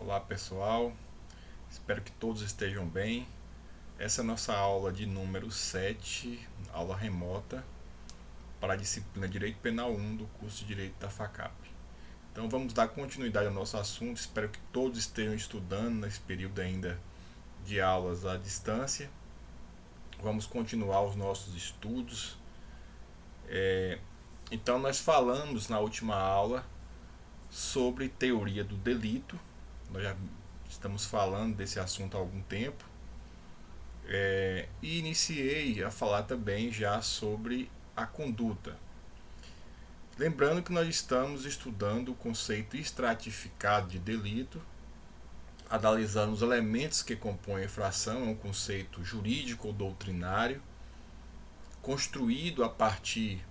Olá pessoal, espero que todos estejam bem. Essa é a nossa aula de número 7, aula remota, para a disciplina Direito Penal 1 do curso de Direito da FACAP. Então vamos dar continuidade ao nosso assunto, espero que todos estejam estudando nesse período ainda de aulas à distância. Vamos continuar os nossos estudos. Então nós falamos na última aula sobre teoria do delito. Nós já estamos falando desse assunto há algum tempo. E iniciei a falar também já sobre a conduta. Lembrando que nós estamos estudando o conceito estratificado de delito, analisando os elementos que compõem a infração, é um conceito jurídico ou doutrinário, construído a partir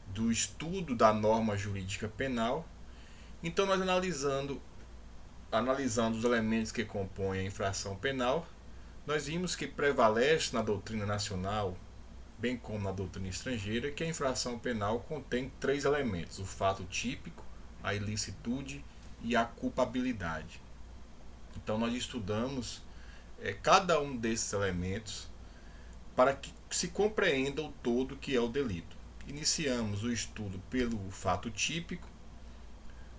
do estudo da norma jurídica penal. Então nós analisando os elementos que compõem a infração penal, nós vimos que prevalece na doutrina nacional, bem como na doutrina estrangeira, que a infração penal contém três elementos: o fato típico, a ilicitude e a culpabilidade. Então nós estudamos cada um desses elementos para que se compreenda o todo que é o delito. Iniciamos o estudo pelo fato típico,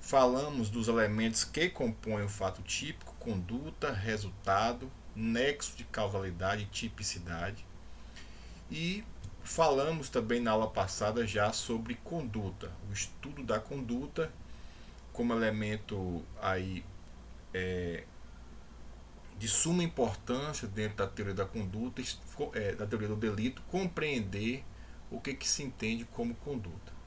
falamos dos elementos que compõem o fato típico: conduta, resultado, nexo de causalidade e tipicidade. E falamos também na aula passada já sobre conduta, o estudo da conduta como elemento aí de suma importância dentro da teoria da conduta, da teoria do delito, compreender o que se entende como conduta.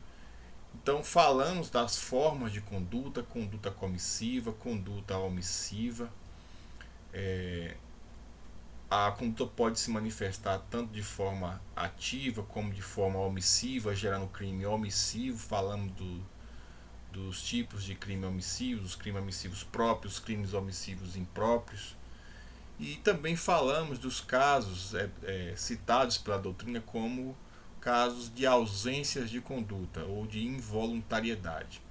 Então falamos das formas de conduta: conduta comissiva, conduta omissiva. A conduta pode se manifestar tanto de forma ativa como de forma omissiva, gerando crime omissivo. Falamos dos tipos de crime omissivo, os crimes omissivos próprios, os crimes omissivos impróprios. E também falamos dos casos citados pela doutrina como casos de ausências de conduta ou de involuntariedade.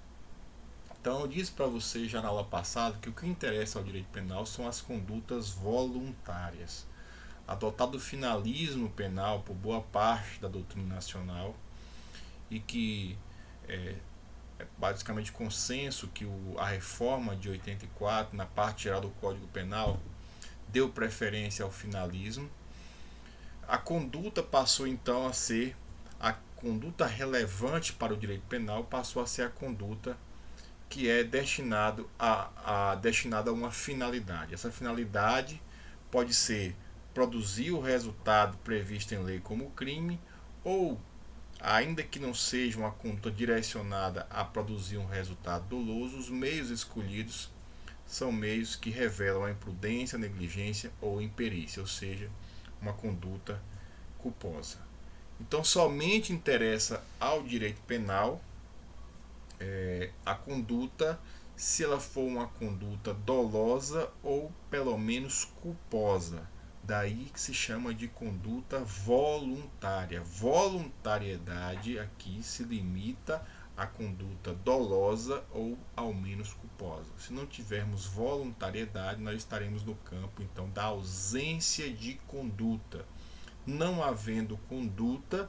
Então eu disse para você já na aula passada que o que interessa ao direito penal são as condutas voluntárias. Adotado o finalismo penal por boa parte da doutrina nacional, e que é basicamente consenso que a reforma de 84, na parte geral do Código Penal, deu preferência ao finalismo. A conduta passou então a ser a conduta relevante para o direito penal, passou a ser a conduta que é destinada a uma finalidade. Essa finalidade pode ser produzir o resultado previsto em lei como crime, ou, ainda que não seja uma conduta direcionada a produzir um resultado doloso, os meios escolhidos são meios que revelam a imprudência, a negligência ou imperícia, ou seja, uma conduta culposa. Então somente interessa ao direito penal a conduta se ela for uma conduta dolosa ou pelo menos culposa. Daí que se chama de conduta voluntária. Voluntariedade aqui se limita à conduta dolosa ou ao menos culposa. Se não tivermos voluntariedade, nós estaremos no campo então da ausência de conduta. Não havendo conduta,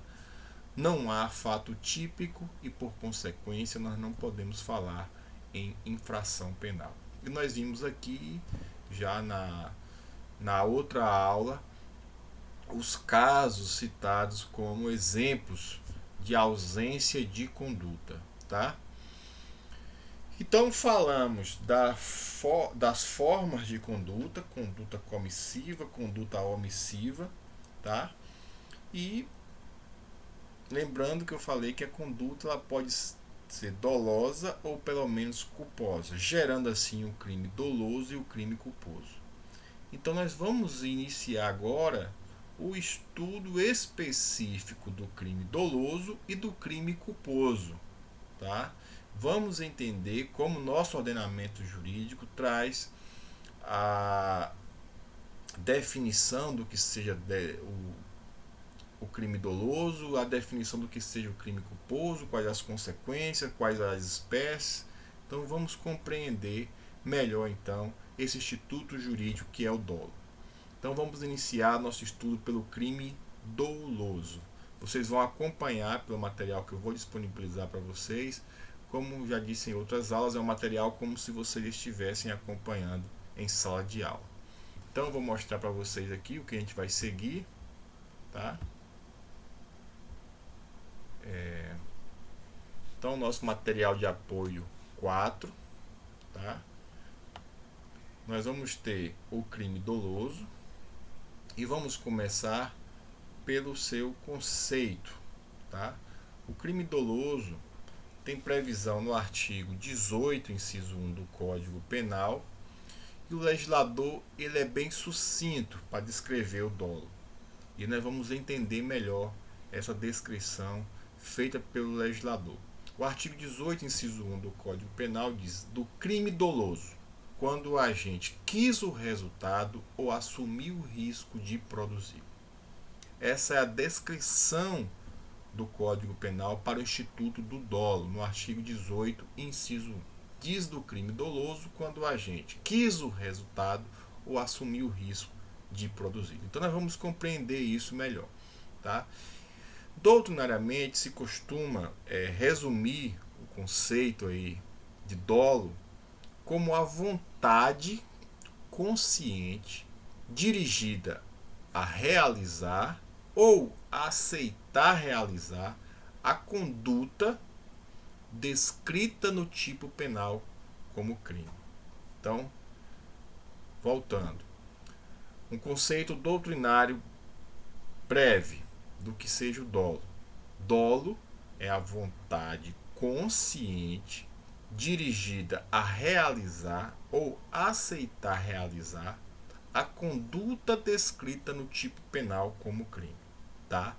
não há fato típico e, por consequência, nós não podemos falar em infração penal. E nós vimos aqui, já na outra aula, os casos citados como exemplos de ausência de conduta, tá? Então falamos das formas de conduta: conduta comissiva, conduta omissiva, tá? E lembrando que eu falei que a conduta ela pode ser dolosa ou pelo menos culposa, gerando assim o crime doloso e o crime culposo. Então nós vamos iniciar agora o estudo específico do crime doloso e do crime culposo, tá? Vamos entender como nosso ordenamento jurídico traz a definição do que seja o crime doloso, a definição do que seja o crime culposo, quais as consequências, quais as espécies. Então vamos compreender melhor então esse instituto jurídico que é o dolo. Então vamos iniciar nosso estudo pelo crime doloso. Vocês vão acompanhar pelo material que eu vou disponibilizar para vocês. Como já disse em outras aulas, é um material como se vocês estivessem acompanhando em sala de aula. Então eu vou mostrar para vocês aqui o que a gente vai seguir, tá? Então nosso material de apoio 4, tá? Nós vamos ter o crime doloso e vamos começar pelo seu conceito, tá? O crime doloso tem previsão no artigo 18, inciso 1 do Código Penal, e o legislador ele é bem sucinto para descrever o dolo. E nós vamos entender melhor essa descrição feita pelo legislador. O artigo 18, inciso 1 do Código Penal diz: do crime doloso, quando o agente quis o resultado ou assumiu o risco de produzir. Essa é a descrição do Código Penal para o Instituto do Dolo, no artigo 18, inciso 1. Diz do crime doloso quando o agente quis o resultado ou assumiu o risco de produzir. Então nós vamos compreender isso melhor, tá? Doutrinariamente se costuma resumir o conceito aí de dolo como a vontade consciente dirigida a realizar ou a aceitar realizar a conduta descrita no tipo penal como crime. Então, voltando, um conceito doutrinário breve do que seja o dolo. Dolo é a vontade consciente dirigida a realizar ou aceitar realizar a conduta descrita no tipo penal como crime, tá?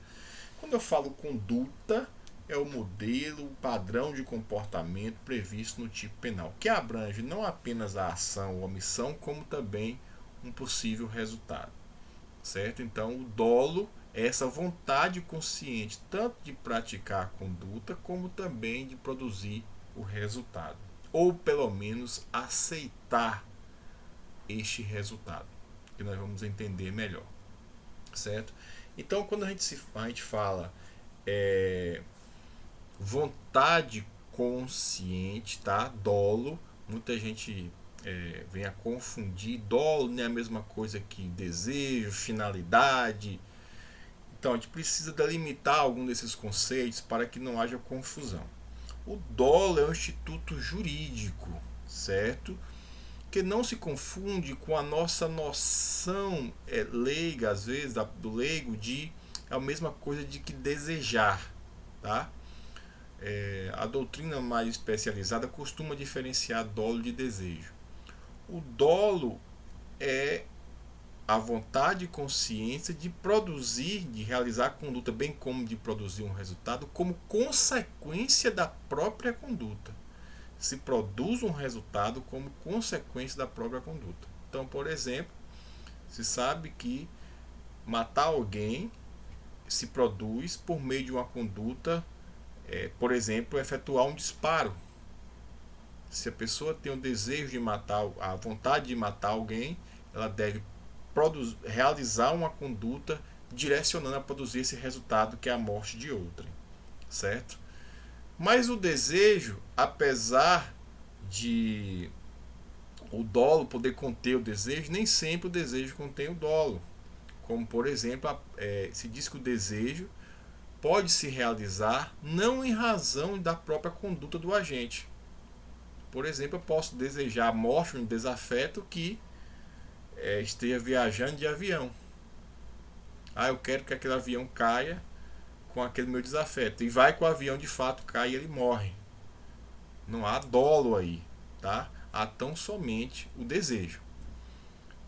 Quando eu falo conduta, é o modelo, o padrão de comportamento previsto no tipo penal, que abrange não apenas a ação ou omissão, como também um possível resultado, certo? Então, o dolo é essa vontade consciente tanto de praticar a conduta como também de produzir o resultado, ou pelo menos aceitar este resultado, que nós vamos entender melhor, certo? Então, quando a gente fala vontade consciente, tá? Dolo, muita gente vem a confundir. Dolo não é a mesma coisa que desejo, finalidade. Então a gente precisa delimitar algum desses conceitos para que não haja confusão. O dolo é um instituto jurídico, certo? Que não se confunde com a nossa noção leiga, às vezes, do leigo, de é a mesma coisa de que desejar, tá? A doutrina mais especializada costuma diferenciar dolo de desejo. O dolo é a vontade e consciência de produzir, de realizar a conduta, bem como de produzir um resultado, como consequência da própria conduta. Se produz um resultado como consequência da própria conduta. Então, por exemplo, se sabe que matar alguém se produz por meio de uma conduta, por exemplo, efetuar um disparo. Se a pessoa tem o desejo de matar, a vontade de matar alguém, ela deve realizar uma conduta direcionando a produzir esse resultado, que é a morte de outrem, certo? Mas o desejo, apesar de o dolo poder conter o desejo, nem sempre o desejo contém o dolo. Como, por exemplo, se diz que o desejo pode se realizar não em razão da própria conduta do agente. Por exemplo, eu posso desejar a morte de um desafeto que esteja viajando de avião. Eu quero que aquele avião caia com aquele meu desafeto. E vai que o avião de fato cai e ele morre. Não há dolo aí, tá? Há tão somente o desejo.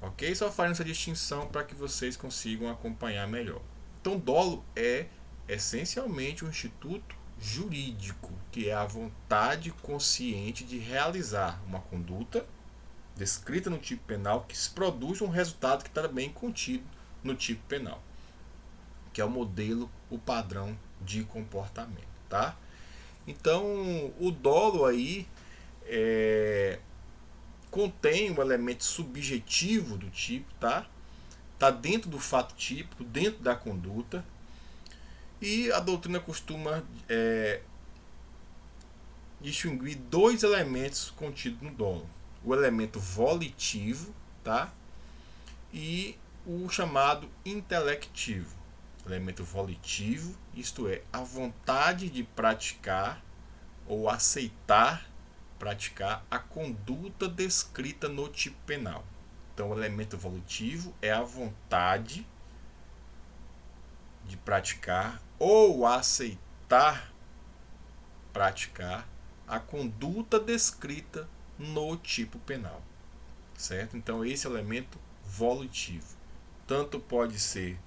Ok? Só fazendo essa distinção para que vocês consigam acompanhar melhor. Então, dolo é essencialmente um instituto jurídico, que é a vontade consciente de realizar uma conduta descrita no tipo penal que se produz um resultado que está bem contido no tipo penal, que é o modelo, o padrão de comportamento, tá? Então, o dolo aí contém um elemento subjetivo do tipo, tá? Está dentro do fato típico, dentro da conduta. E a doutrina costuma distinguir dois elementos contidos no dolo: o elemento volitivo, tá? E o chamado intelectivo. Elemento volitivo, isto é, a vontade de praticar ou aceitar praticar a conduta descrita no tipo penal. Então, o elemento volitivo é a vontade de praticar ou aceitar praticar a conduta descrita no tipo penal, certo? Então, esse é o elemento volitivo. Tanto pode ser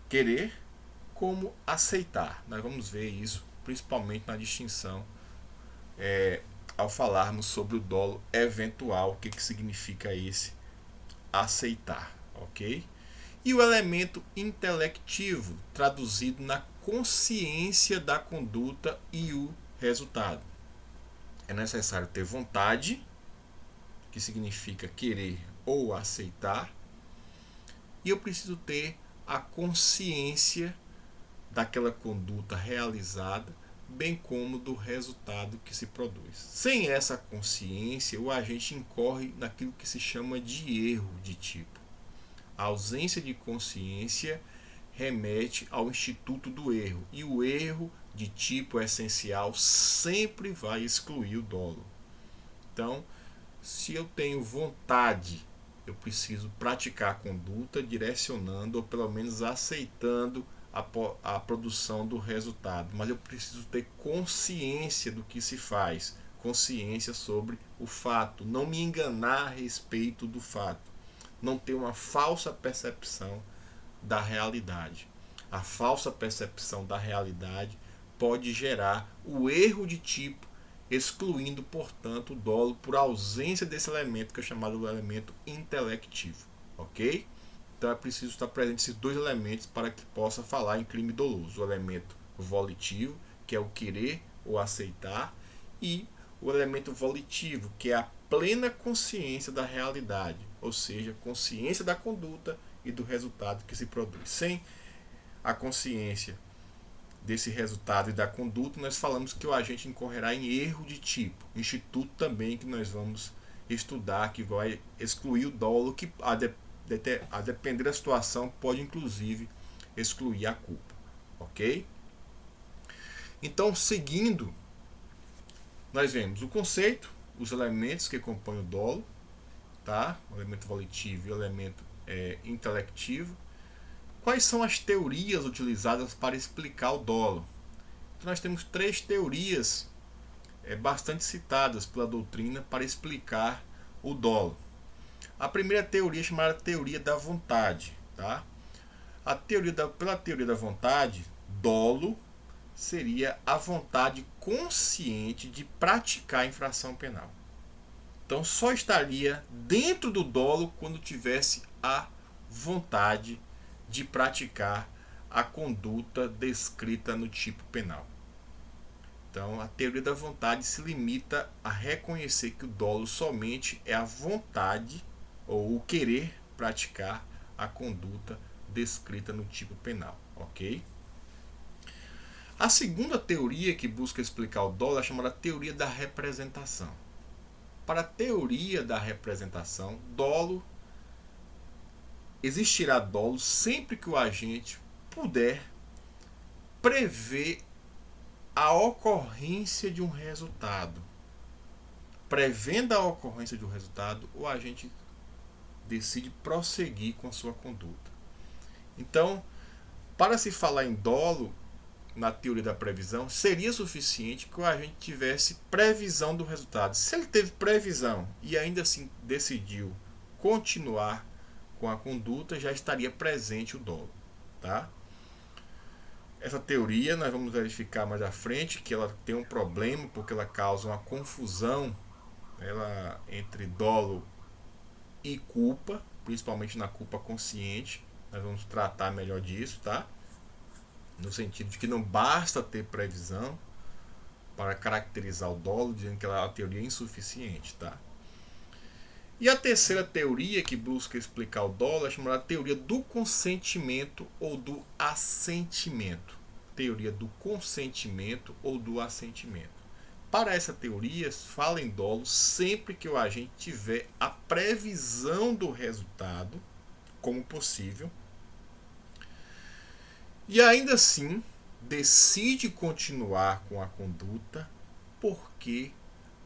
querer como aceitar. Nós vamos ver isso principalmente na distinção ao falarmos sobre o dolo eventual, o que significa esse aceitar, ok? E o elemento intelectivo, traduzido na consciência da conduta e o resultado. É necessário ter vontade, que significa querer ou aceitar, e eu preciso ter a consciência daquela conduta realizada, bem como do resultado que se produz. Sem essa consciência, o agente incorre naquilo que se chama de erro de tipo. A ausência de consciência remete ao instituto do erro, e o erro de tipo essencial sempre vai excluir o dolo. Então, se eu tenho vontade, eu preciso praticar a conduta direcionando ou pelo menos aceitando a produção do resultado, mas eu preciso ter consciência do que se faz, consciência sobre o fato, não me enganar a respeito do fato, não ter uma falsa percepção da realidade. A falsa percepção da realidade pode gerar o erro de tipo, excluindo, portanto, o dolo por ausência desse elemento que é chamado de elemento intelectivo, ok? Então é preciso estar presente esses dois elementos para que possa falar em crime doloso: o elemento volitivo, que é o querer ou aceitar, e o elemento volitivo, que é a plena consciência da realidade, ou seja, consciência da conduta e do resultado que se produz. Sem a consciência desse resultado e da conduta, nós falamos que o agente incorrerá em erro de tipo, instituto também que nós vamos estudar, que vai excluir o dolo, que a depender da situação pode inclusive excluir a culpa, ok? Então, seguindo, nós vemos o conceito, os elementos que compõem o dolo, tá? O elemento volitivo e o elemento intelectivo. Quais são as teorias utilizadas para explicar o dolo? Então, nós temos três teorias bastante citadas pela doutrina para explicar o dolo. A primeira teoria é chamada teoria da vontade. Tá? Pela teoria da vontade, dolo seria a vontade consciente de praticar a infração penal. Então, só estaria dentro do dolo quando tivesse a vontade de praticar a conduta descrita no tipo penal. Então, a teoria da vontade se limita a reconhecer que o dolo somente é a vontade ou o querer praticar a conduta descrita no tipo penal, ok? A segunda teoria que busca explicar o dolo é chamada teoria da representação. Para a teoria da representação, existirá dolo sempre que o agente puder prever a ocorrência de um resultado. Prevendo a ocorrência de um resultado, o agente decide prosseguir com a sua conduta. Então, para se falar em dolo, na teoria da previsão, seria suficiente que o agente tivesse previsão do resultado. Se ele teve previsão e ainda assim decidiu continuar com a conduta, já estaria presente o dolo. Tá? Essa teoria nós vamos verificar mais à frente que ela tem um problema porque ela causa uma confusão entre dolo e culpa, principalmente na culpa consciente. Nós vamos tratar melhor disso, tá? No sentido de que não basta ter previsão para caracterizar o dolo, dizendo que ela é uma teoria insuficiente, tá? E a terceira teoria que busca explicar o dolo é chamada teoria do consentimento ou do assentimento. Teoria do consentimento ou do assentimento. Para essa teoria, fala em dolo sempre que o agente tiver a previsão do resultado como possível e ainda assim decide continuar com a conduta porque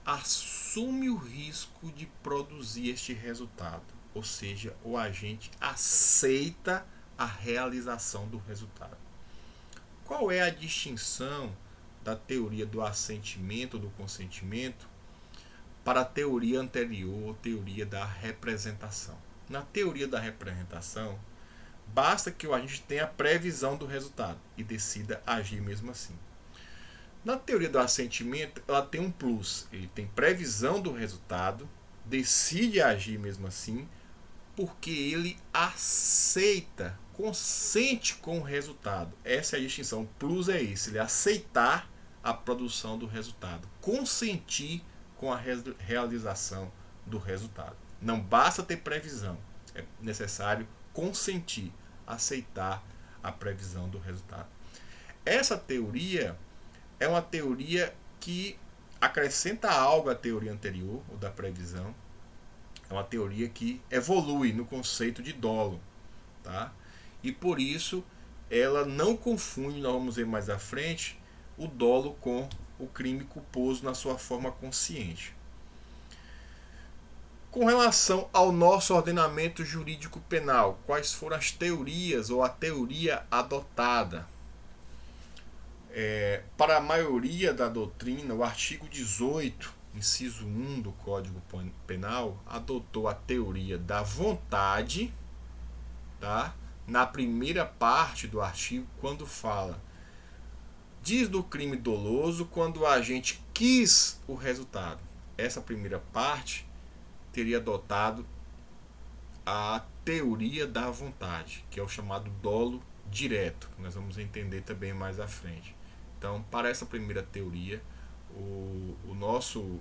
assume o risco de produzir este resultado, ou seja, o agente aceita a realização do resultado. Qual é a distinção da teoria do assentimento, do consentimento, para a teoria anterior, teoria da representação? Na teoria da representação, basta que o agente tenha previsão do resultado e decida agir mesmo assim. Na teoria do assentimento, ela tem um plus. Ele tem previsão do resultado, decide agir mesmo assim, porque ele aceita, consente com o resultado. Essa é a distinção. O plus é esse, ele aceitar a produção do resultado, consentir com a realização do resultado. Não basta ter previsão, é necessário consentir, aceitar a previsão do resultado. Essa teoria é uma teoria que acrescenta algo à teoria anterior, ou da previsão. É uma teoria que evolui no conceito de dolo. Tá? E por isso ela não confunde, nós vamos ver mais à frente, o dolo com o crime culposo na sua forma consciente. Com relação ao nosso ordenamento jurídico penal, quais foram as teorias ou a teoria adotada? Para a maioria da doutrina, o artigo 18, inciso 1 do Código Penal, adotou a teoria da vontade, tá? Na primeira parte do artigo, quando fala, diz do crime doloso quando o agente quis o resultado. Essa primeira parte teria adotado a teoria da vontade, que é o chamado dolo direto, que nós vamos entender também mais à frente. Então, para essa primeira teoria, o nosso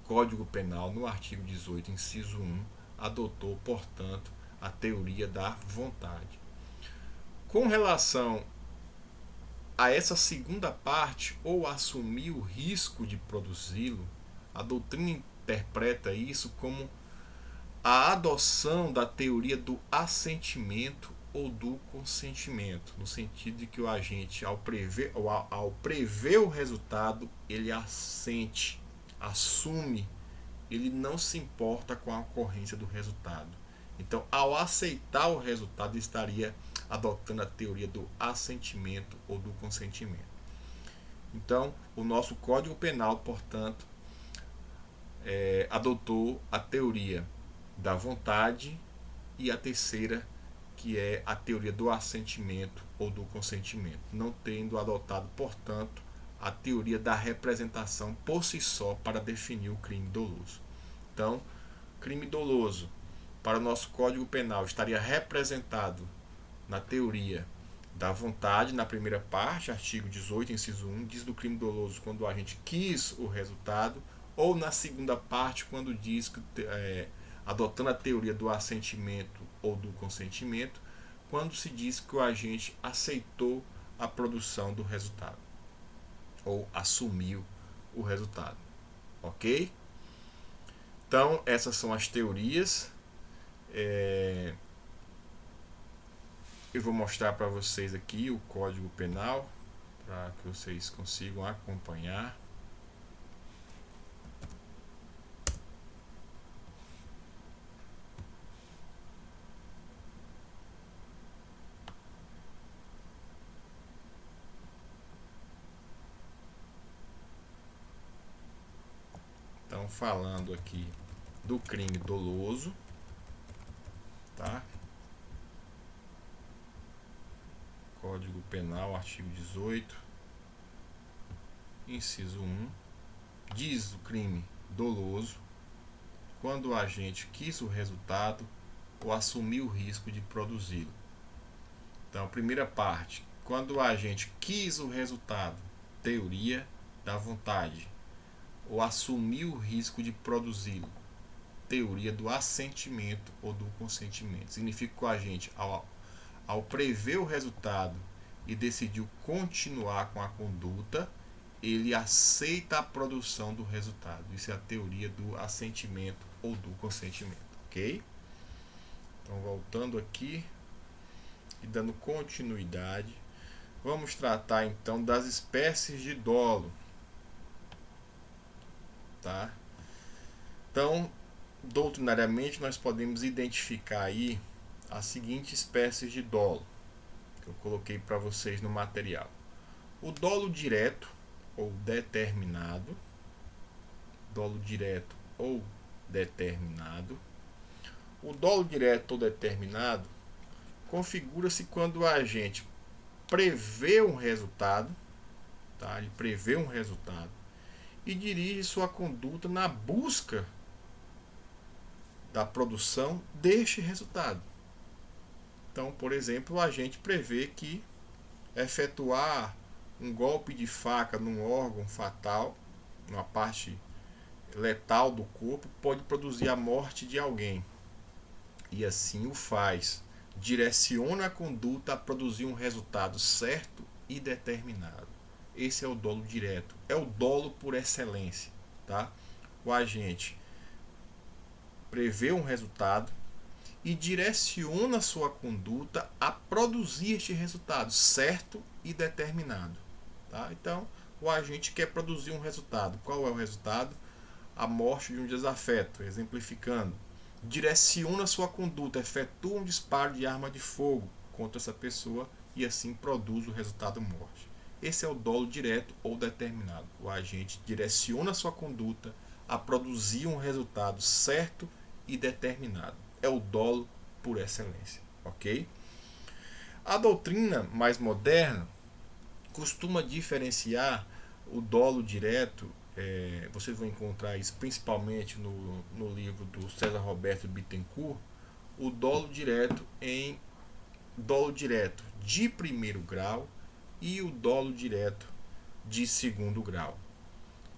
Código Penal, no artigo 18, inciso 1, adotou, portanto, a teoria da vontade. Com relação a essa segunda parte, ou assumir o risco de produzi-lo, a doutrina interpreta isso como a adoção da teoria do assentimento ou do consentimento, no sentido de que o agente, ao prever o resultado, ele assente, assume, ele não se importa com a ocorrência do resultado. Então, ao aceitar o resultado, estaria adotando a teoria do assentimento ou do consentimento. Então, o nosso Código Penal, portanto, adotou a teoria da vontade e a terceira, que é a teoria do assentimento ou do consentimento, não tendo adotado, portanto, a teoria da representação por si só para definir o crime doloso. Então, crime doloso, para o nosso Código Penal, estaria representado na teoria da vontade, na primeira parte, artigo 18, inciso 1, diz do crime doloso quando o agente quis o resultado, ou na segunda parte, quando diz que, adotando a teoria do assentimento ou do consentimento, quando se diz que o agente aceitou a produção do resultado, ou assumiu o resultado. Ok? Então, essas são as teorias. Eu vou mostrar para vocês aqui o Código Penal, para que vocês consigam acompanhar. Então, falando aqui do crime doloso, tá? Código Penal, artigo 18, inciso 1, diz o crime doloso quando o agente quis o resultado ou assumiu o risco de produzi-lo. Então, primeira parte, quando o agente quis o resultado, teoria da vontade, ou assumiu o risco de produzi-lo, teoria do assentimento ou do consentimento. Significa que o agente, ao prever o resultado e decidiu continuar com a conduta, ele aceita a produção do resultado. Isso é a teoria do assentimento ou do consentimento, ok? Então, voltando aqui e dando continuidade, vamos tratar então das espécies de dolo, tá? Então, doutrinariamente, nós podemos identificar aí as seguintes espécies de dolo que eu coloquei para vocês no material: o dolo direto ou determinado, dolo direto ou determinado. O dolo direto ou determinado configura-se quando o agente prevê um resultado, tá? Ele prevê um resultado e dirige sua conduta na busca da produção deste resultado. Então, por exemplo, o agente prevê que efetuar um golpe de faca num órgão fatal, numa parte letal do corpo, pode produzir a morte de alguém. E assim o faz. Direciona a conduta a produzir um resultado certo e determinado. Esse é o dolo direto. É o dolo por excelência, tá? O agente prevê um resultado e direciona sua conduta a produzir este resultado certo e determinado, tá? Então, o agente quer produzir um resultado. Qual é o resultado? A morte de um desafeto, exemplificando. Direciona sua conduta, efetua um disparo de arma de fogo contra essa pessoa e assim produz o resultado morte. Esse é o dolo direto ou determinado. O agente direciona sua conduta a produzir um resultado certo e determinado. É o dolo por excelência, ok? A doutrina mais moderna costuma diferenciar o dolo direto. Vocês vão encontrar isso principalmente no livro do César Roberto Bittencourt, o dolo direto em dolo direto de primeiro grau e o dolo direto de segundo grau.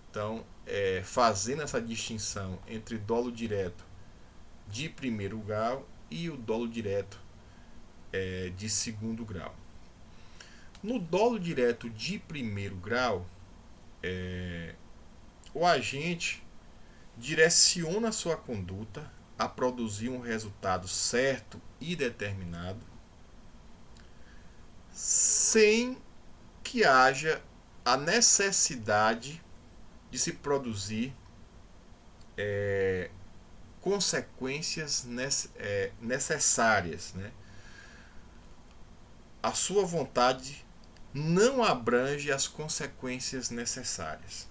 Então, fazendo essa distinção entre dolo direto de primeiro grau e o dolo direto de segundo grau. No dolo direto de primeiro grau, o agente direciona sua conduta a produzir um resultado certo e determinado, sem que haja a necessidade de se produzir consequências necessárias, né? A sua vontade não abrange as consequências necessárias.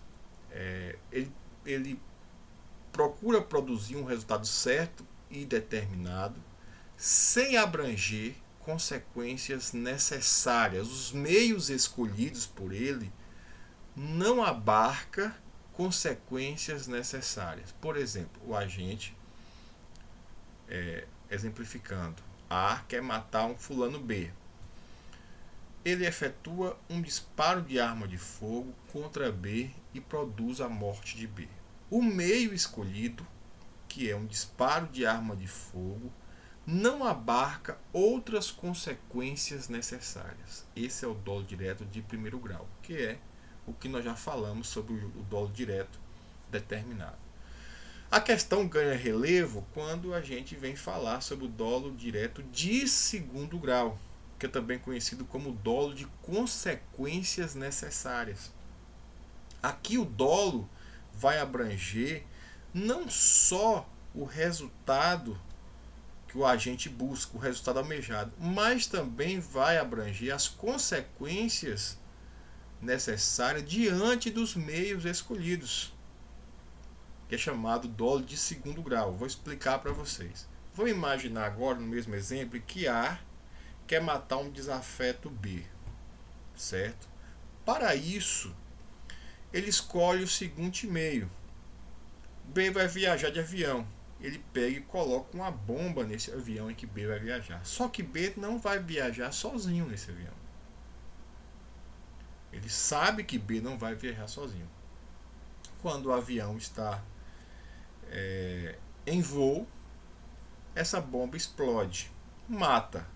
Ele procura produzir um resultado certo e determinado, sem abranger consequências necessárias. Os meios escolhidos por ele não abarca consequências necessárias. Por exemplo, o agente, exemplificando, A quer matar um fulano B. Ele efetua um disparo de arma de fogo contra B e produz a morte de B. O meio escolhido, que é um disparo de arma de fogo, não abarca outras consequências necessárias. Esse é o dolo direto de primeiro grau, que é o que nós já falamos sobre o dolo direto determinado. A questão ganha relevo quando a gente vem falar sobre o dolo direto de segundo grau, que é também conhecido como dolo de consequências necessárias. Aqui o dolo vai abranger não só o resultado que o agente busca, o resultado almejado, mas também vai abranger as consequências necessárias diante dos meios escolhidos, que é chamado dolo de segundo grau. Vou explicar para vocês. Vou imaginar agora, no mesmo exemplo, que A quer matar um desafeto B, certo? Para isso, ele escolhe o seguinte meio. B vai viajar de avião. Ele pega e coloca uma bomba nesse avião em que B vai viajar. Só que B não vai viajar sozinho nesse avião. Ele sabe que B não vai viajar sozinho. Quando o avião está em em voo, essa bomba explode, mata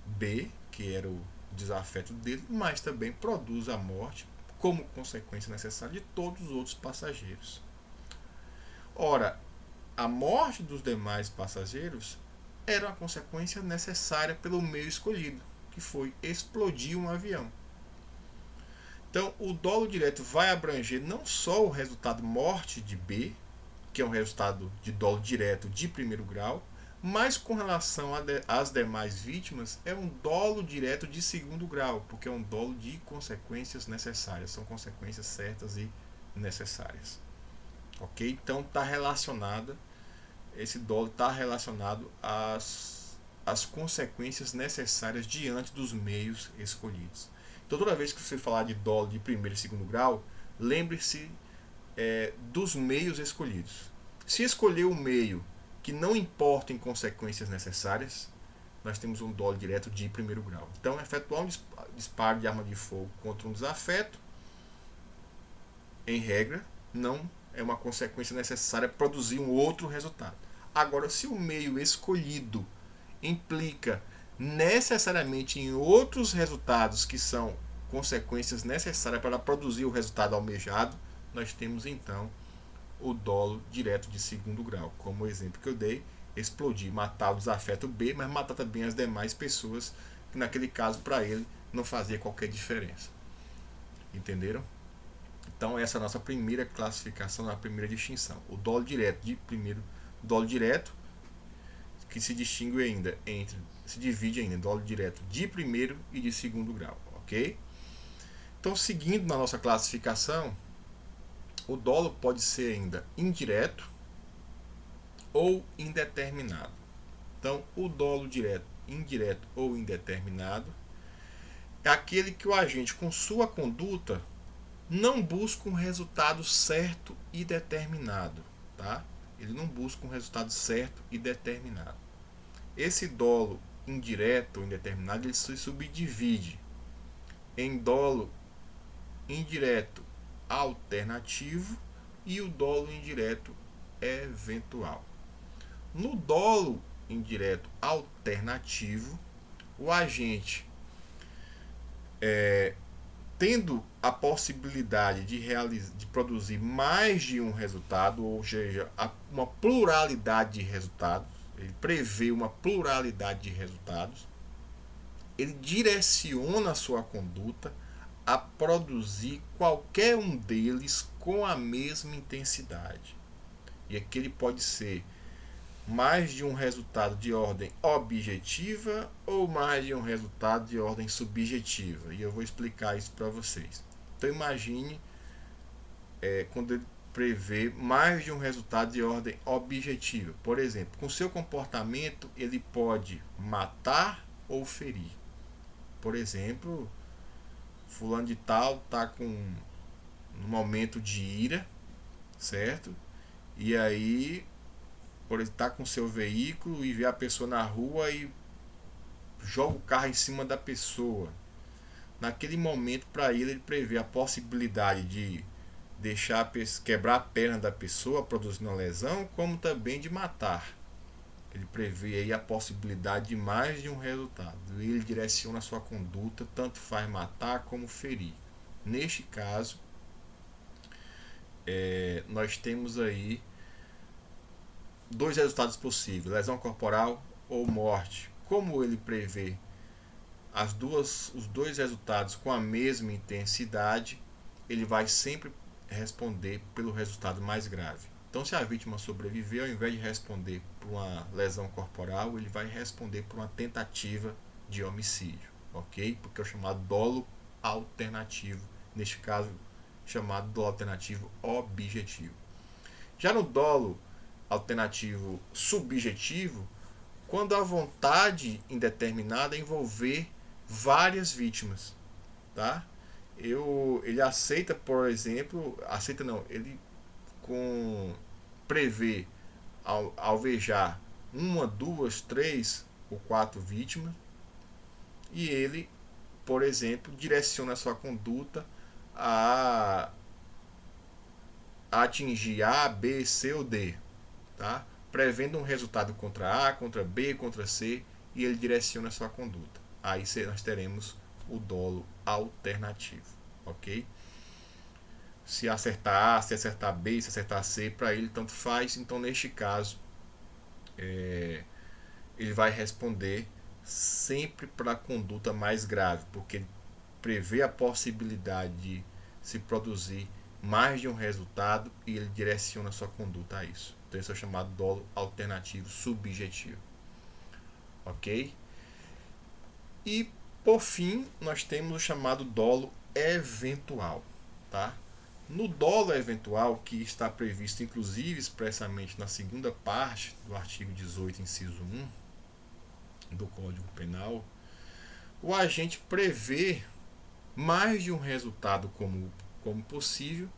B, que era o desafeto dele, mas também produz a morte como consequência necessária de todos os outros passageiros. Ora, a morte dos demais passageiros era uma consequência necessária pelo meio escolhido, que foi explodir um avião. Então, o dolo direto vai abranger não só o resultado morte de B, que é um resultado de dolo direto de primeiro grau, mas com relação às demais vítimas, é um dolo direto de segundo grau, porque é um dolo de consequências necessárias, são consequências certas e necessárias. Ok? Então, está relacionada, esse dolo está relacionado às consequências necessárias diante dos meios escolhidos. Então, toda vez que você falar de dolo de primeiro e segundo grau, lembre-se dos meios escolhidos. Se escolher o meio que não importa em consequências necessárias, nós temos um dolo direto de primeiro grau. Então, efetuar um disparo de arma de fogo contra um desafeto, em regra, não é uma consequência necessária para produzir um outro resultado. Agora, se o meio escolhido implica necessariamente em outros resultados que são consequências necessárias para produzir o resultado almejado, nós temos então o dolo direto de segundo grau, como o exemplo que eu dei, explodir, matar o desafeto B, mas matar também as demais pessoas, que naquele caso para ele não fazia qualquer diferença. Entenderam? Então essa é a nossa primeira classificação, a primeira distinção. O dolo direto de primeiro, dolo direto, que se distingue ainda entre, se divide ainda em dolo direto de primeiro e de segundo grau, ok? Então, seguindo na nossa classificação, o dolo pode ser ainda indireto ou indeterminado. Então, o dolo direto, indireto ou indeterminado é aquele que o agente, com sua conduta, não busca um resultado certo e determinado, tá? Ele não busca um resultado certo e determinado. Esse dolo indireto ou indeterminado, ele se subdivide em dolo indireto alternativo e o dolo indireto eventual. No dolo indireto alternativo, o agente, tendo a possibilidade de produzir mais de um resultado, ou seja, uma pluralidade de resultados, ele prevê uma pluralidade de resultados, ele direciona a sua conduta a produzir qualquer um deles com a mesma intensidade. E aqui ele pode ser mais de um resultado de ordem objetiva ou mais de um resultado de ordem subjetiva. E eu vou explicar isso para vocês. Então imagine quando ele prevê mais de um resultado de ordem objetiva. Por exemplo, com seu comportamento ele pode matar ou ferir. Por exemplo, fulano de tal está com um momento de ira, certo? E aí, por ele estar com seu veículo e ver a pessoa na rua e joga o carro em cima da pessoa. Naquele momento, para ele prevê a possibilidade de deixar quebrar a perna da pessoa, produzindo uma lesão, como também de matar. Ele prevê aí a possibilidade de mais de um resultado. Ele direciona a sua conduta, tanto faz matar como ferir. Neste caso, nós temos aí dois resultados possíveis: lesão corporal ou morte. Como ele prevê os dois resultados com a mesma intensidade, ele vai sempre responder pelo resultado mais grave. Então, se a vítima sobreviver, ao invés de responder por uma lesão corporal, ele vai responder por uma tentativa de homicídio, ok? Porque é o chamado dolo alternativo, neste caso chamado dolo alternativo objetivo. Já no dolo alternativo subjetivo, quando a vontade indeterminada envolver várias vítimas, tá? Ele aceita, por exemplo, ele prevê alvejar uma, duas, três ou quatro vítimas, e ele, por exemplo, direciona a sua conduta a atingir A, B, C ou D, tá? prevendo um resultado contra A, contra B, contra C, e ele direciona a sua conduta. Aí nós teremos o dolo alternativo, ok? Se acertar A, se acertar B, se acertar C, para ele tanto faz. Então, neste caso, ele vai responder sempre para a conduta mais grave, porque ele prevê a possibilidade de se produzir mais de um resultado e ele direciona a sua conduta a isso. Então, isso é chamado dolo alternativo subjetivo, ok? E, por fim, nós temos o chamado dolo eventual, tá? No dolo eventual, que está previsto inclusive expressamente na segunda parte do artigo 18, inciso 1 do Código Penal, o agente prevê mais de um resultado como possível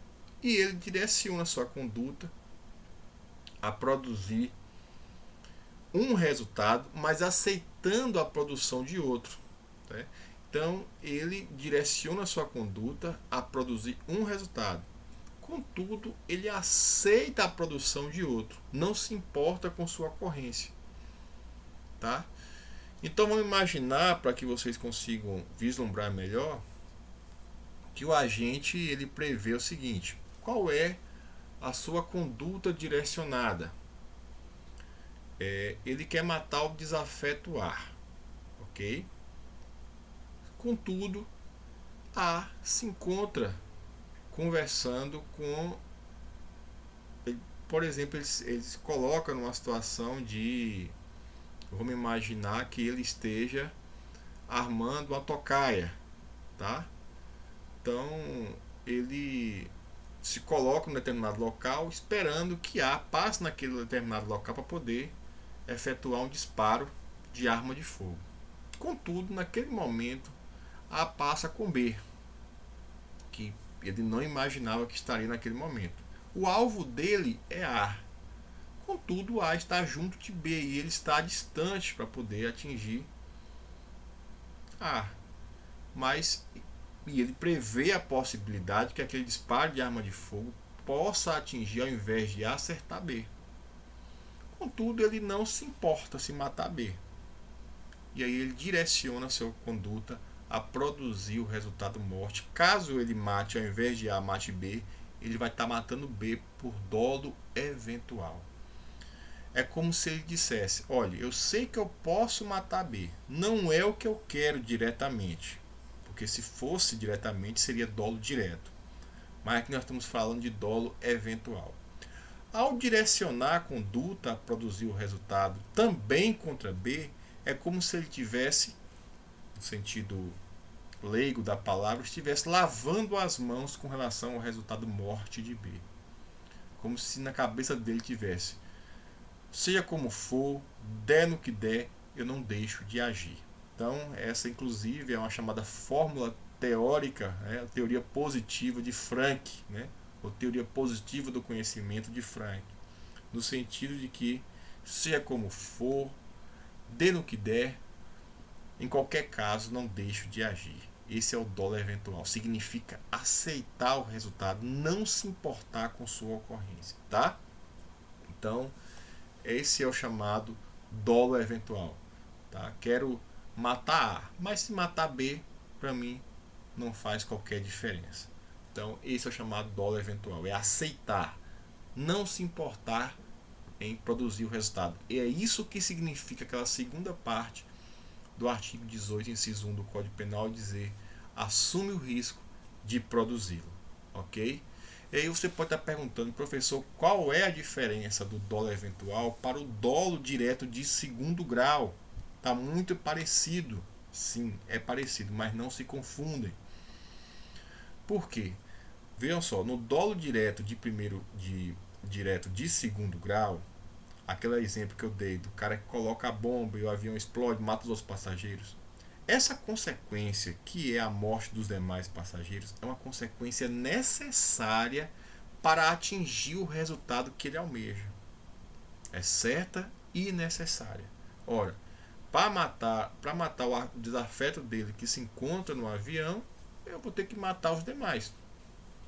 e ele direciona sua conduta a produzir um resultado, mas aceitando a produção de outro, né? Então, ele direciona sua conduta a produzir um resultado. Contudo, ele aceita a produção de outro, não se importa com sua ocorrência, tá? Então, vamos imaginar, para que vocês consigam vislumbrar melhor, que o agente ele prevê o seguinte: qual é a sua conduta direcionada? Ele quer matar o desafeto A, ok? Contudo, A se encontra conversando com, por exemplo, ele se coloca numa situação de, vamos imaginar que ele esteja armando uma tocaia, tá? Então ele se coloca em um determinado local esperando que A passe naquele determinado local para poder efetuar um disparo de arma de fogo. Contudo, naquele momento, A passa com B, que ele não imaginava que estaria naquele momento. O alvo dele é A. Contudo, A está junto de B e ele está distante para poder atingir A. Mas e ele prevê a possibilidade que aquele disparo de arma de fogo possa atingir, ao invés de A, acertar B. Contudo, ele não se importa se matar B. E aí ele direciona a sua conduta a produzir o resultado morte. Caso ele mate, ao invés de A, mate B, ele vai estar matando B por dolo eventual. É como se ele dissesse: olha, eu sei que eu posso matar B, não é o que eu quero diretamente, porque se fosse diretamente seria dolo direto, mas aqui nós estamos falando de dolo eventual. Ao direcionar a conduta a produzir o resultado também contra B, é como se ele tivesse, no sentido leigo da palavra, estivesse lavando as mãos com relação ao resultado morte de B. Como se na cabeça dele tivesse: seja como for, der no que der, eu não deixo de agir. Então, essa inclusive é uma chamada fórmula teórica, né, a teoria positiva de Frank, né, ou teoria positiva do conhecimento de Frank, no sentido de que, seja como for, dê no que der, em qualquer caso, não deixo de agir. Esse é o dolo eventual. Significa aceitar o resultado, não se importar com sua ocorrência, tá? Então, esse é o chamado dolo eventual, tá? Quero matar A, mas se matar B, para mim, não faz qualquer diferença. Então, esse é o chamado dolo eventual. É aceitar, não se importar em produzir o resultado. E é isso que significa aquela segunda parte do artigo 18, inciso 1 do Código Penal, dizer: assume o risco de produzi-lo, ok? E aí você pode estar perguntando: professor, qual é a diferença do dolo eventual para o dolo direto de segundo grau? Está muito parecido. Sim, é parecido, mas não se confundem. Por quê? Vejam só, no dolo direto direto de segundo grau, aquele exemplo que eu dei do cara que coloca a bomba e o avião explode, mata os outros passageiros. Essa consequência, que é a morte dos demais passageiros, é uma consequência necessária para atingir o resultado que ele almeja. É certa e necessária. Ora, para matar o desafeto dele que se encontra no avião, eu vou ter que matar os demais.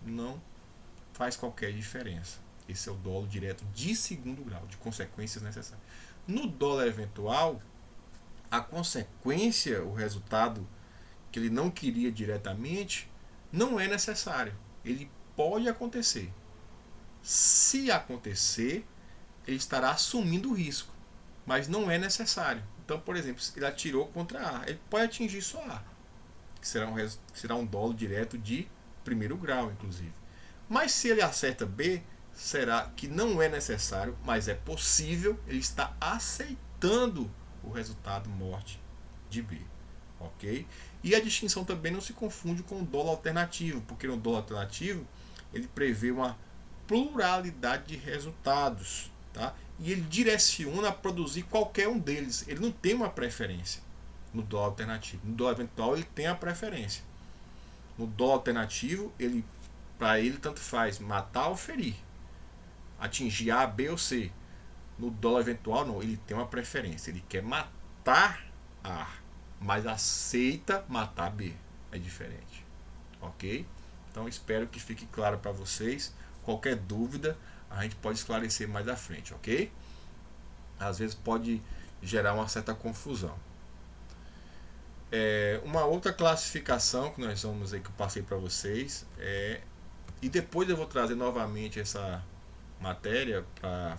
Não faz qualquer diferença. Esse é o dolo direto de segundo grau, de consequências necessárias. No dolo eventual, a consequência, o resultado que ele não queria diretamente, não é necessário. Ele pode acontecer. Se acontecer, ele estará assumindo o risco, mas não é necessário. Então, por exemplo, se ele atirou contra A, ele pode atingir só A, que será um dolo direto de primeiro grau, inclusive. Mas se ele acerta B, será que não é necessário, mas é possível, ele está aceitando o resultado morte de B. Ok? E a distinção também não se confunde com o dolo alternativo, porque no dolo alternativo ele prevê uma pluralidade de resultados, tá? E ele direciona a produzir qualquer um deles. Ele não tem uma preferência no dolo alternativo. No dolo eventual ele tem a preferência. No dolo alternativo, para ele tanto faz matar ou ferir, atingir A, B ou C. No dolo eventual não, ele tem uma preferência. Ele quer matar A, mas aceita matar B. É diferente. Ok? Então espero que fique claro para vocês. Qualquer dúvida a gente pode esclarecer mais à frente, ok? Às vezes pode gerar uma certa confusão. Uma outra classificação que nós vamos aí, que eu passei para vocês, e depois eu vou trazer novamente essa matéria para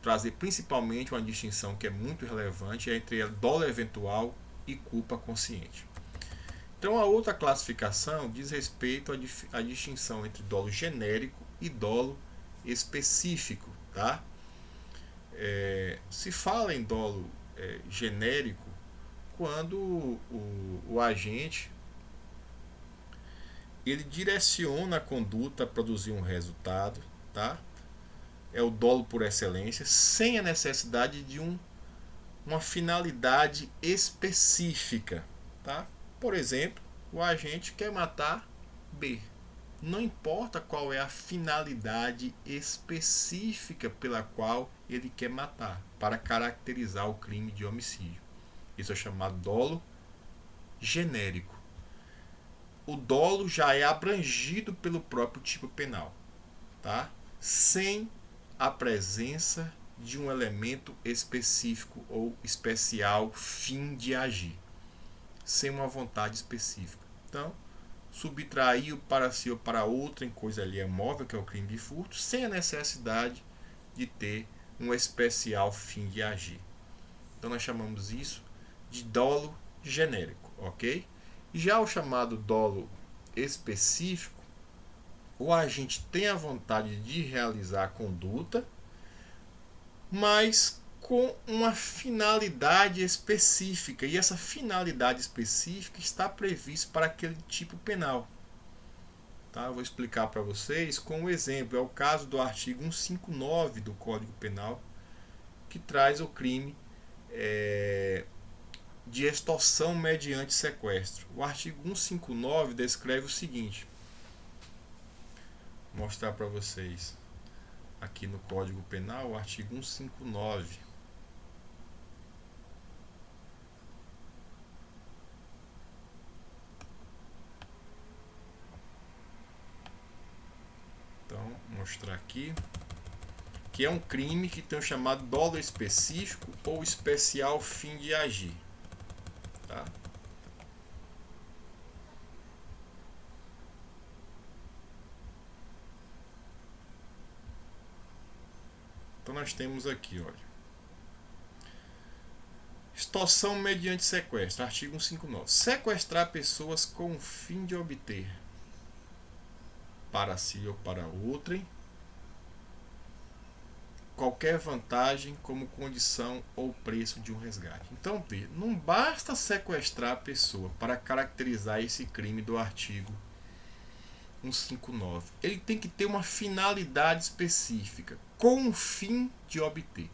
trazer principalmente uma distinção que é muito relevante entre dolo eventual e culpa consciente. Então a outra classificação diz respeito à distinção entre dolo genérico e dolo específico, tá? Se fala em dolo genérico quando o agente ele direciona a conduta a produzir um resultado, tá? É o dolo por excelência, sem a necessidade de uma finalidade específica, tá? Por exemplo, o agente quer matar B. Não importa qual é a finalidade específica pela qual ele quer matar, para caracterizar o crime de homicídio. Isso é chamado dolo genérico. O dolo já é abrangido pelo próprio tipo penal, tá? Sem a presença de um elemento específico ou especial fim de agir, sem uma vontade específica. Então, subtrair para si ou para outra em coisa alheia móvel, que é o crime de furto, sem a necessidade de ter um especial fim de agir. Então nós chamamos isso de dolo genérico, ok? Já o chamado dolo específico, o agente tem a vontade de realizar a conduta, mas com uma finalidade específica, e essa finalidade específica está prevista para aquele tipo penal. Tá? Eu vou explicar para vocês com um exemplo. É o caso do artigo 159 do Código Penal, que traz o crime de extorsão mediante sequestro. O artigo 159 descreve o seguinte. Vou mostrar para vocês aqui no Código Penal, o artigo 159. Então, vou mostrar aqui que é um crime que tem o chamado dolo específico ou especial fim de agir. Tá? Então nós temos aqui, olha. Extorsão mediante sequestro, artigo 159. Sequestrar pessoas com o fim de obter para si ou para outrem qualquer vantagem como condição ou preço de um resgate. Então, não basta sequestrar a pessoa para caracterizar esse crime do artigo 159. Ele tem que ter uma finalidade específica, com o fim de obter.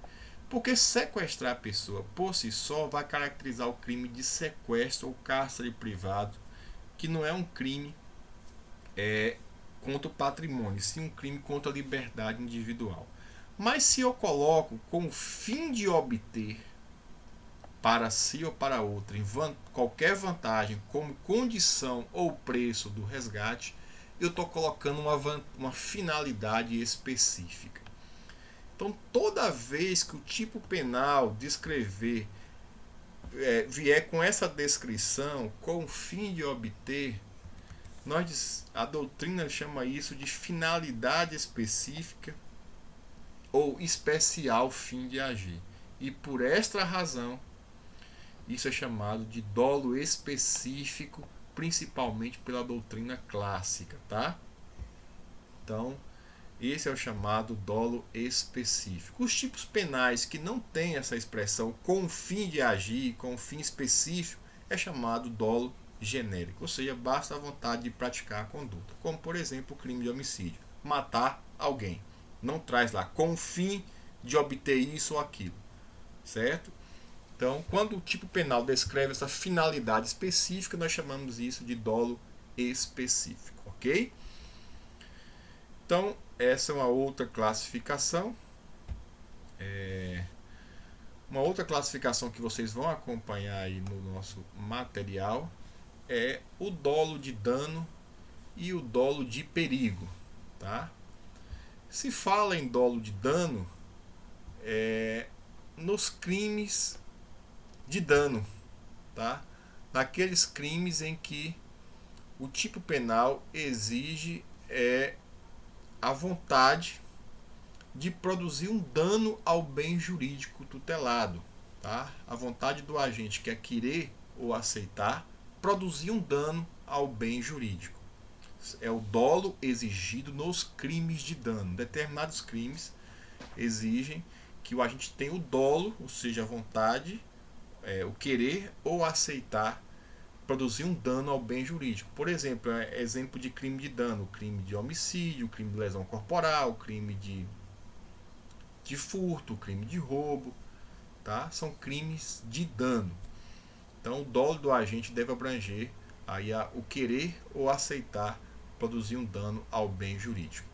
Porque sequestrar a pessoa por si só vai caracterizar o crime de sequestro ou cárcere privado, que não é um crime contra o patrimônio, sim um crime contra a liberdade individual. Mas se eu coloco com o fim de obter para si ou para outra qualquer vantagem como condição ou preço do resgate, eu estou colocando uma finalidade específica. Então, toda vez que o tipo penal descrever vier com essa descrição com o fim de obter, a doutrina chama isso de finalidade específica ou especial fim de agir. E por esta razão, isso é chamado de dolo específico, principalmente pela doutrina clássica, tá? Então, esse é o chamado dolo específico. Os tipos penais que não têm essa expressão com o fim de agir, com o fim específico, é chamado dolo genérico, ou seja, basta a vontade de praticar a conduta, como por exemplo o crime de homicídio, matar alguém, não traz lá com o fim de obter isso ou aquilo, certo? Então, quando o tipo penal descreve essa finalidade específica, nós chamamos isso de dolo específico, ok? Então, essa é uma outra classificação. Uma outra classificação que vocês vão acompanhar aí no nosso material é o dolo de dano e o dolo de perigo, tá? Se fala em dolo de dano nos crimes de dano, tá? Naqueles crimes em que o tipo penal exige a vontade de produzir um dano ao bem jurídico tutelado, tá? A vontade do agente que é querer ou aceitar produzir um dano ao bem jurídico. É o dolo exigido nos crimes de dano. Determinados crimes exigem que o agente tenha o dolo, ou seja, a vontade, o querer ou aceitar produzir um dano ao bem jurídico. Por exemplo, exemplo de crime de dano, crime de homicídio, crime de lesão corporal, crime de furto, crime de roubo, tá? São crimes de dano. Então, o dolo do agente deve abranger aí o querer ou aceitar produzir um dano ao bem jurídico.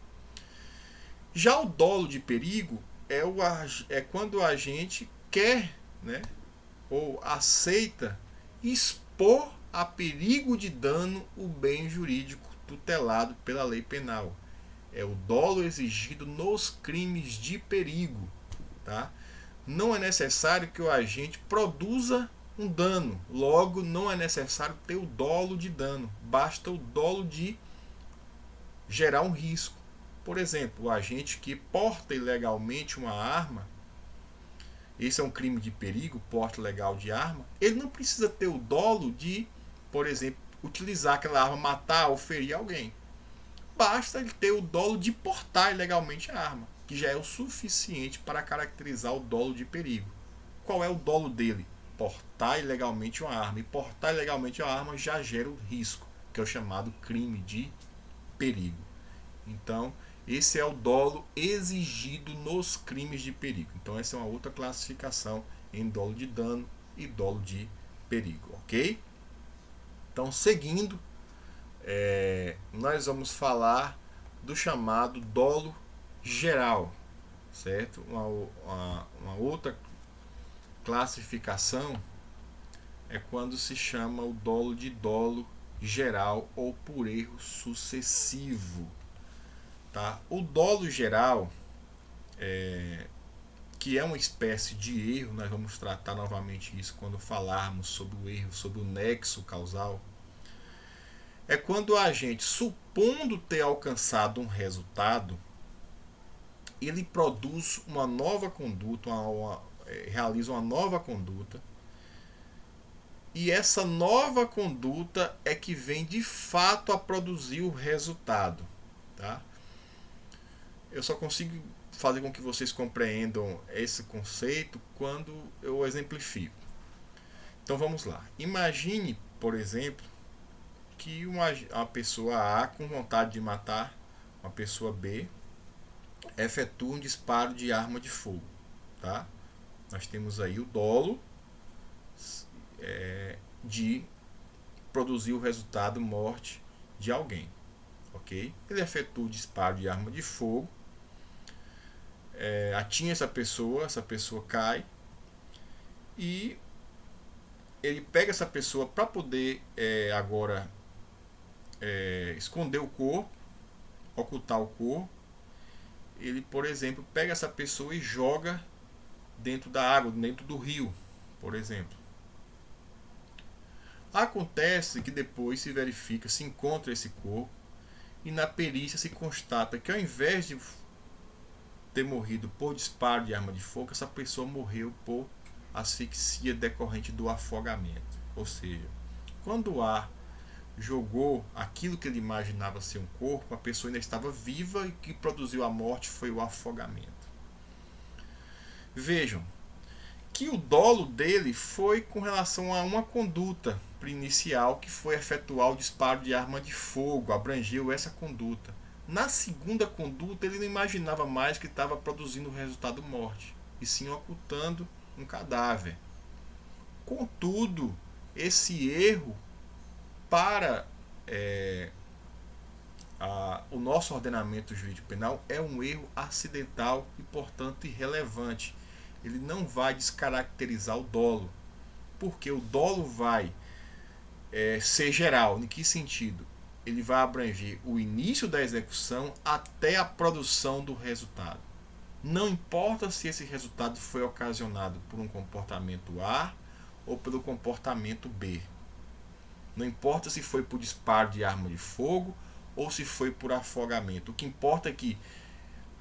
Já o dolo de perigo é quando o agente quer, né, ou aceita expor a perigo de dano o bem jurídico tutelado pela lei penal. É o dolo exigido nos crimes de perigo, tá? Não é necessário que o agente produza um dano, logo não é necessário ter o dolo de dano, basta o dolo de gerar um risco. Por exemplo, o agente que porta ilegalmente uma arma, esse é um crime de perigo, porte ilegal de arma, ele não precisa ter o dolo de, por exemplo, utilizar aquela arma, matar ou ferir alguém. Basta ele ter o dolo de portar ilegalmente a arma, que já é o suficiente para caracterizar o dolo de perigo. Qual é o dolo dele? Portar ilegalmente uma arma. E portar ilegalmente uma arma já gera o risco, que é o chamado crime de perigo. Então, esse é o dolo exigido nos crimes de perigo. Então, essa é uma outra classificação em dolo de dano e dolo de perigo, ok? Então, seguindo, nós vamos falar do chamado dolo geral, certo? Uma outra classificação é quando se chama o dolo de dolo geral ou por erro sucessivo, tá? O dolo geral, que é uma espécie de erro, nós vamos tratar novamente isso quando falarmos sobre o erro, sobre o nexo causal, é quando o agente, supondo ter alcançado um resultado, ele produz uma nova conduta, realiza uma nova conduta, e essa nova conduta é que vem de fato a produzir o resultado, tá? Eu só consigo fazer com que vocês compreendam esse conceito quando eu exemplifico. Então vamos lá. Imagine, por exemplo, que uma pessoa A com vontade de matar uma pessoa B efetua um disparo de arma de fogo, tá? Nós temos aí o dolo de produzir o resultado morte de alguém, ok? Ele efetua o disparo de arma de fogo, atinge essa pessoa cai e ele pega essa pessoa para poder agora esconder o corpo, ocultar o corpo, ele, por exemplo, pega essa pessoa e joga dentro da água, dentro do rio, por exemplo. Acontece que depois se verifica, se encontra esse corpo e na perícia se constata que ao invés de ter morrido por disparo de arma de fogo, essa pessoa morreu por asfixia decorrente do afogamento. Ou seja, quando o ar jogou aquilo que ele imaginava ser um corpo, a pessoa ainda estava viva e o que produziu a morte foi o afogamento. Vejam que o dolo dele foi com relação a uma conduta inicial, que foi efetuar o disparo de arma de fogo, abrangeu essa conduta. Na segunda conduta, ele não imaginava mais que estava produzindo o resultado morte, e sim ocultando um cadáver. Contudo, esse erro para o nosso ordenamento jurídico penal é um erro acidental e, portanto, irrelevante. Ele não vai descaracterizar o dolo, porque o dolo vai ser geral. Em que sentido? Ele vai abranger o início da execução até a produção do resultado. Não importa se esse resultado foi ocasionado por um comportamento A ou pelo comportamento B. Não importa se foi por disparo de arma de fogo ou se foi por afogamento. O que importa é que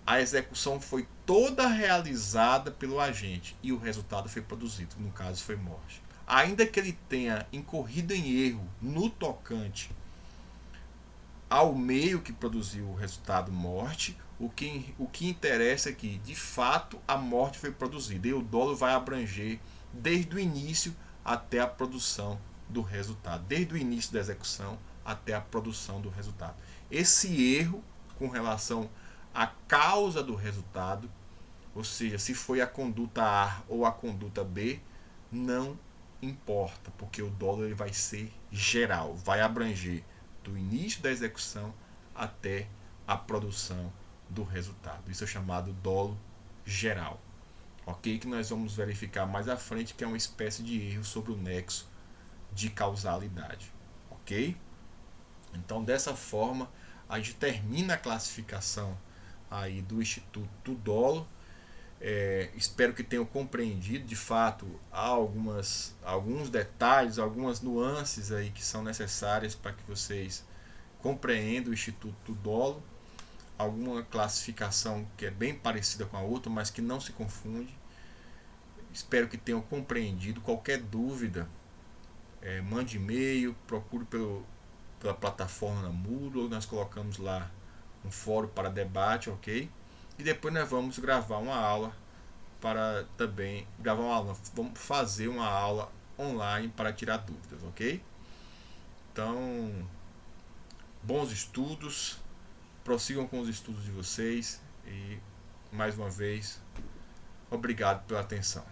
a execução foi toda realizada pelo agente e o resultado foi produzido. No caso, foi morte. Ainda que ele tenha incorrido em erro no tocante ao meio que produziu o resultado morte, o que interessa é que, de fato, a morte foi produzida. E o dolo vai abranger desde o início até a produção do resultado. Desde o início da execução até a produção do resultado. Esse erro com relação à causa do resultado, ou seja, se foi a conduta A ou a conduta B, não importa, porque o dolo ele vai ser geral, vai abranger do início da execução até a produção do resultado. Isso é chamado dolo geral. Ok? Que nós vamos verificar mais à frente, que é uma espécie de erro sobre o nexo de causalidade. Ok? Então, dessa forma, a gente termina a classificação aí do Instituto Dolo. Espero que tenham compreendido. De fato, há alguns detalhes, algumas nuances aí que são necessárias para que vocês compreendam o Instituto Dolo. Alguma classificação que é bem parecida com a outra, mas que não se confunde. Espero que tenham compreendido. Qualquer dúvida, mande e-mail, procure pela plataforma na Moodle. Nós colocamos lá um fórum para debate, ok? E depois nós vamos gravar uma aula para também gravar uma aula. Vamos fazer uma aula online para tirar dúvidas, ok? Então, bons estudos, prossigam com os estudos de vocês e mais uma vez, obrigado pela atenção.